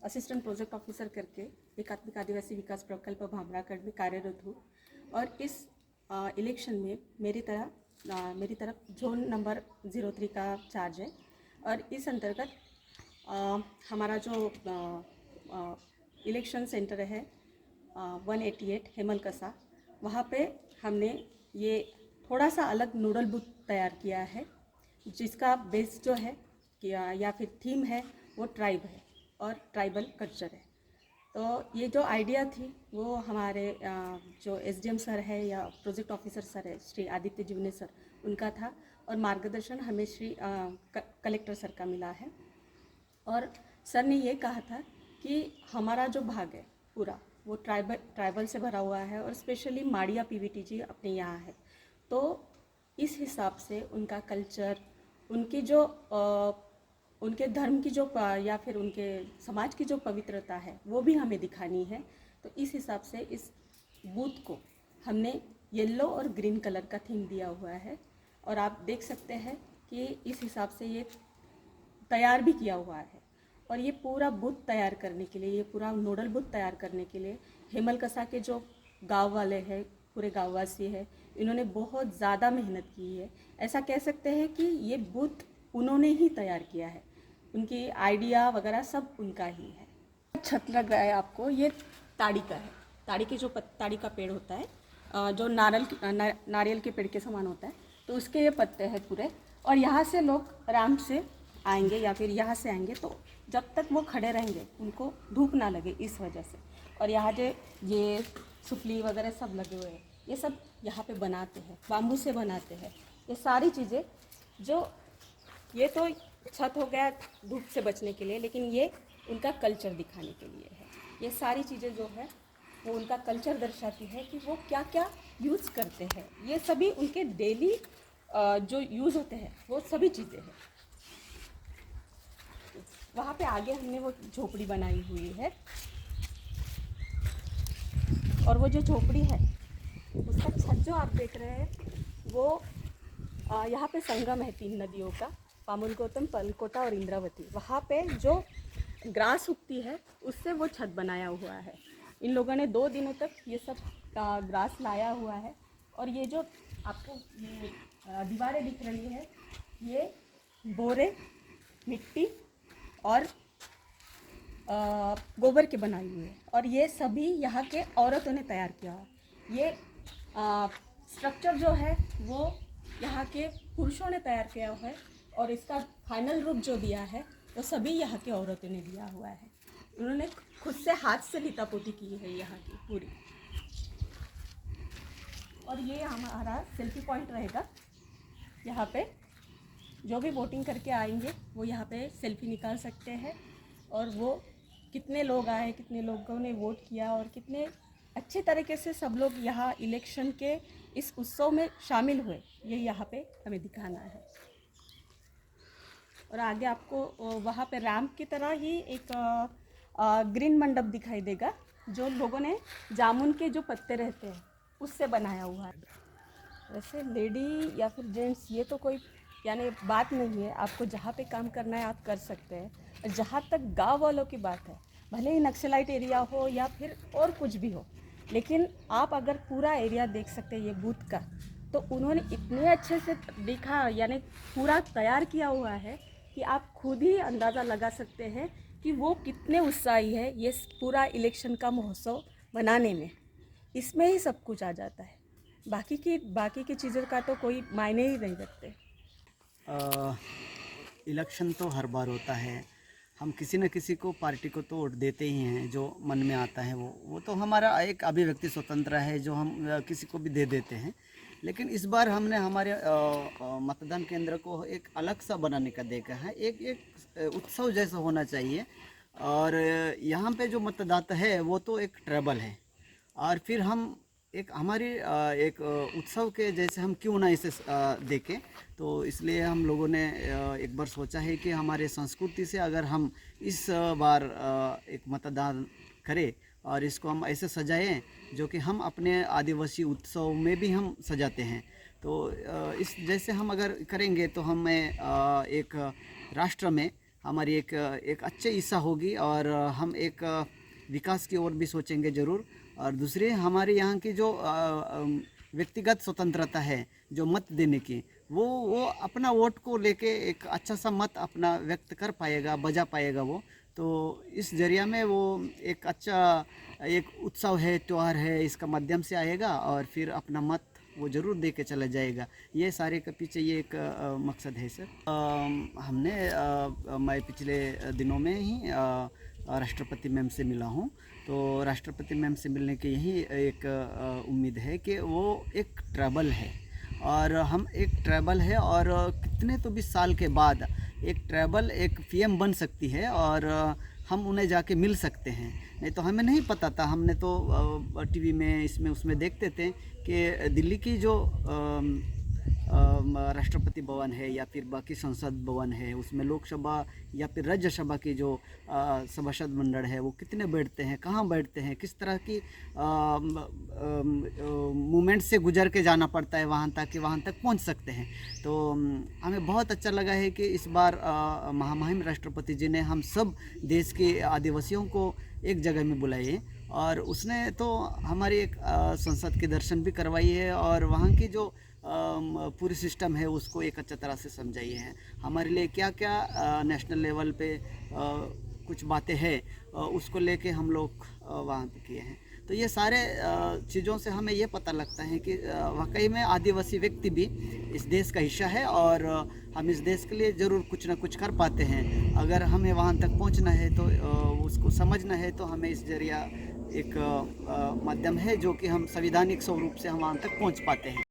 Assistant project officer करके एकात्मिक आदिवासी विकास प्रकल्प भामरागढ़ में कार्यरत हूँ। और इस इलेक्शन में मेरी तरफ जोन नंबर 03 का चार्ज है। और इस अंतर्गत हमारा जो इलेक्शन सेंटर है 188 हेमलकसा, वहाँ पे हमने ये थोड़ा सा अलग नोडल बूथ तैयार किया है, जिसका बेस जो है या फिर थीम है वो ट्राइब है और ट्राइबल कल्चर है। तो ये जो आइडिया थी वो हमारे जो एसडीएम सर है या प्रोजेक्ट ऑफिसर सर है श्री आदित्य जीवने सर, उनका था। और मार्गदर्शन हमें श्री कलेक्टर सर का मिला है। और सर ने ये कहा था कि हमारा जो भाग है पूरा वो ट्राइबल से भरा हुआ है और स्पेशली माड़िया पीवीटीजी अपने यहाँ है। तो इस हिसाब से उनका कल्चर, उनकी जो उनके धर्म की जो या फिर उनके समाज की जो पवित्रता है वो भी हमें दिखानी है। तो इस हिसाब से इस बूथ को हमने येलो और ग्रीन कलर का थीम दिया हुआ है। और आप देख सकते हैं कि इस हिसाब से ये तैयार भी किया हुआ है। और ये पूरा बूथ तैयार करने के लिए, ये पूरा नोडल बूथ तैयार करने के लिए हेमलकसा के जो गांव वाले हैं, पूरे गाँववासी है, इन्होंने बहुत ज़्यादा मेहनत की है। ऐसा कह सकते हैं कि ये बूथ उन्होंने ही तैयार किया है, उनकी आइडिया वगैरह सब उनका ही है। छत लग रहा है आपको, ये ताड़ी का है। ताड़ी की जो ताड़ी का पेड़ होता है जो नारियल के पेड़ के समान होता है, तो उसके ये पत्ते हैं पूरे। और यहाँ से लोग आराम से आएंगे या फिर यहाँ से आएंगे, तो जब तक वो खड़े रहेंगे उनको धूप ना लगे इस वजह से। और यहाँ जो ये सुपली वगैरह सब लगे हुए हैं, ये सब यहाँ पे बनाते हैं, बाम्बू से बनाते हैं। ये सारी चीज़ें जो ये तो छत हो गया धूप से बचने के लिए, लेकिन ये उनका कल्चर दिखाने के लिए है। ये सारी चीज़ें जो है वो उनका कल्चर दर्शाती है कि वो क्या क्या यूज़ करते हैं। ये सभी उनके डेली जो यूज़ होते हैं वो सभी चीज़ें हैं। वहाँ पे आगे हमने वो झोपड़ी बनाई हुई है। और वो जो झोपड़ी है उसका छत जो आप देख रहे हैं वो यहाँ पे संगम है 3 नदियों का, पामुल गौतम, पलकोटा और इंद्रावती। वहाँ पे जो ग्रास उगती है उससे वो छत बनाया हुआ है। इन लोगों ने 2 दिनों तक ये सब ग्रास लाया हुआ है। और ये जो आपको ये दीवारें दिख रही है, ये बोरे, मिट्टी और गोबर के बनाई हुई है। और ये सभी यहाँ के औरतों ने तैयार किया है। ये स्ट्रक्चर जो है वो यहाँ के पुरुषों ने तैयार किया हुआ है। और इसका फाइनल रूप जो दिया है वो सभी यहाँ के औरतों ने दिया हुआ है। उन्होंने खुद से हाथ से लीपापोती की है यहाँ की पूरी। और ये हमारा सेल्फी पॉइंट रहेगा। यहाँ पे जो भी वोटिंग करके आएंगे वो यहाँ पे सेल्फी निकाल सकते हैं। और वो कितने लोग आए, कितने लोगों ने वोट किया और कितने अच्छे तरीके से सब लोग यहाँ इलेक्शन के इस उत्सव में शामिल हुए, ये यहाँ पे हमें दिखाना है। और आगे आपको वहाँ पे रैंप की तरह ही एक ग्रीन मंडप दिखाई देगा, जो लोगों ने जामुन के जो पत्ते रहते हैं उससे बनाया हुआ है। वैसे लेडी या फिर जेंट्स ये तो कोई यानी बात नहीं है, आपको जहाँ पे काम करना है आप कर सकते हैं। जहाँ तक गांव वालों की बात है, भले ही नक्सलाइट एरिया हो या फिर और कुछ भी हो, लेकिन आप अगर पूरा एरिया देख सकते हैं ये बूथ का, तो उन्होंने इतने अच्छे से दिखा यानी पूरा तैयार किया हुआ है कि आप खुद ही अंदाज़ा लगा सकते हैं कि वो कितने उत्साही है ये पूरा इलेक्शन का महोत्सव मनाने में। इसमें ही सब कुछ आ जाता है, बाकी की चीज़ों का तो कोई मायने ही नहीं रखते। इलेक्शन तो हर बार होता है, हम किसी न किसी को पार्टी को तो वोट देते ही हैं, जो मन में आता है वो तो हमारा एक अभिव्यक्ति स्वतंत्र है, जो हम किसी को भी दे देते हैं। लेकिन इस बार हमने हमारे मतदान केंद्र को एक अलग सा बनाने का देखा है, एक उत्सव जैसा होना चाहिए। और यहाँ पे जो मतदाता है वो तो एक ट्राइबल है, और फिर हम एक हमारी एक उत्सव के जैसे हम क्यों ना इसे देखें। तो इसलिए हम लोगों ने एक बार सोचा है कि हमारे संस्कृति से अगर हम इस बार एक मतदान करें और इसको हम ऐसे सजाएं जो कि हम अपने आदिवासी उत्सव में भी हम सजाते हैं। तो इस जैसे हम अगर करेंगे तो हमें एक राष्ट्र में हमारी एक अच्छी ईसा होगी और हम एक विकास की ओर भी सोचेंगे ज़रूर। और दूसरी हमारे यहाँ की जो व्यक्तिगत स्वतंत्रता है जो मत देने की, वो अपना वोट को लेके एक अच्छा सा मत अपना व्यक्त कर पाएगा, बजा पाएगा वो। तो इस जरिया में वो एक अच्छा एक उत्सव है, त्यौहार है, इसका माध्यम से आएगा और फिर अपना मत वो ज़रूर दे के चला जाएगा। ये सारे के पीछे ये एक मकसद है सर। मैं पिछले दिनों में ही राष्ट्रपति मैम से मिला हूँ। तो राष्ट्रपति मैम से मिलने की यही एक उम्मीद है कि वो एक ट्रैवल है और हम एक ट्रैवल है और कितने तो भी साल के बाद एक ट्रैवल एक पीएम बन सकती है और हम उन्हें जाके मिल सकते हैं। नहीं तो हमें नहीं पता था, हमने तो टीवी में इसमें उसमें देखते थे कि दिल्ली की जो राष्ट्रपति भवन है या फिर बाकी संसद भवन है, उसमें लोकसभा या फिर राज्यसभा की जो सभासद मंडल है वो कितने बैठते हैं, कहाँ बैठते हैं, किस तरह की मूवमेंट से गुजर के जाना पड़ता है वहाँ तक कि वहाँ तक पहुँच सकते हैं। तो हमें बहुत अच्छा लगा है कि इस बार महामहिम राष्ट्रपति जी ने हम सब देश के आदिवासियों को एक जगह में बुलाए और उसने तो हमारी एक संसद के दर्शन भी करवाई है और वहाँ की जो पूरी सिस्टम है उसको एक अच्छा तरह से समझाई है। हमारे लिए क्या क्या नेशनल लेवल पे कुछ बातें हैं उसको लेके हम लोग वहाँ पे किए हैं। तो ये सारे चीज़ों से हमें ये पता लगता है कि वाकई में आदिवासी व्यक्ति भी इस देश का हिस्सा है और हम इस देश के लिए ज़रूर कुछ ना कुछ कर पाते हैं। अगर हमें वहाँ तक पहुँचना है तो उसको समझना है तो हमें इस जरिया एक माध्यम है जो कि हम संवैधानिक स्वरूप से हम वहाँ तक पहुँच पाते हैं।